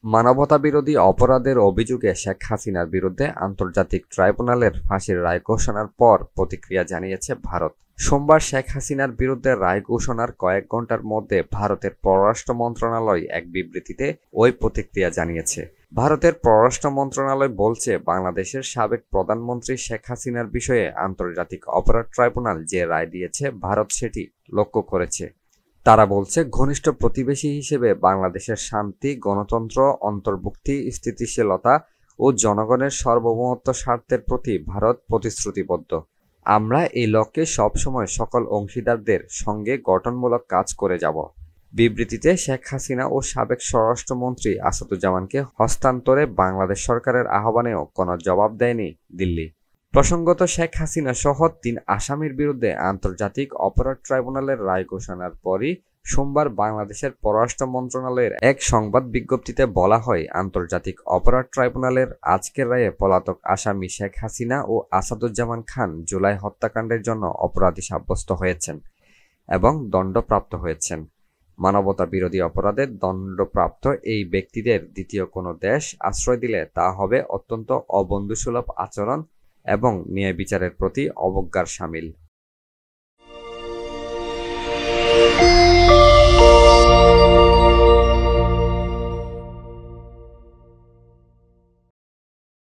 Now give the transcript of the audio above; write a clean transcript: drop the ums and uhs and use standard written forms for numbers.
মানবতাবিরোধী অপরাধের অভিযোগে শেখ হাসিনার বিরুদ্ধে আন্তর্জাতিক ট্রাইব্যুনালের ফাঁসির রায় ঘোষণার পর প্রতিক্রিয়া জানিয়েছে ভারত। সোমবার শেখ হাসিনার বিরুদ্ধে রায় ঘোষণার কয়েক ঘণ্টার মধ্যে ভারতের পররাষ্ট্র মন্ত্রণালয় এক বিবৃতিতে ওই প্রতিক্রিয়া জানিয়েছে। ভারতের পররাষ্ট্র মন্ত্রণালয় বলছে, বাংলাদেশের সাবেক প্রধানমন্ত্রী শেখ হাসিনার বিষয়ে আন্তর্জাতিক অপরাধ ট্রাইব্যুনাল যে রায় দিয়েছে ভারত সেটি লক্ষ্য করেছে। তারা বলছে, ঘনিষ্ঠ প্রতিবেশী হিসেবে বাংলাদেশের শান্তি, গণতন্ত্র, অন্তর্ভুক্তি, স্থিতিশীলতা ও জনগণের সার্বভৌমত্ব স্বার্থের প্রতি ভারত প্রতিশ্রুতিবদ্ধ। আমরা এই লক্ষ্যে সবসময় সকল অংশীদারদের সঙ্গে গঠনমূলক কাজ করে যাব। বিবৃতিতে শেখ হাসিনা ও সাবেক স্বরাষ্ট্রমন্ত্রী আসাদুজ্জামানকে হস্তান্তরে বাংলাদেশ সরকারের আহ্বানেও কোনো জবাব দেয়নি দিল্লি। প্রসঙ্গত, শেখ হাসিনা সহ ৩ আসামির বিরুদ্ধে আন্তর্জাতিক অপরাধ ট্রাইব্যুনালের রায় ঘোষণার পরই সোমবার বাংলাদেশের পররাষ্ট্র মন্ত্রণালয়ের এক সংবাদ বিজ্ঞপ্তিতে বলা হয়, আন্তর্জাতিক অপরাধ ট্রাইব্যুনালের আজকের রায়ে পলাতক আসামি শেখ হাসিনা ও আসাদুজ্জামান খান জুলাই হত্যাকাণ্ডের জন্য অপরাধী সাব্যস্ত হয়েছেন এবং দণ্ডপ্রাপ্ত হয়েছেন। মানবতা বিরোধী অপরাধে দণ্ডপ্রাপ্ত এই ব্যক্তিদের দ্বিতীয় কোনো দেশ আশ্রয় দিলে তা হবে অত্যন্ত অবন্ধুসুলভ আচরণ এবং ন্যায় বিচারের প্রতি অবজ্ঞার শামিল।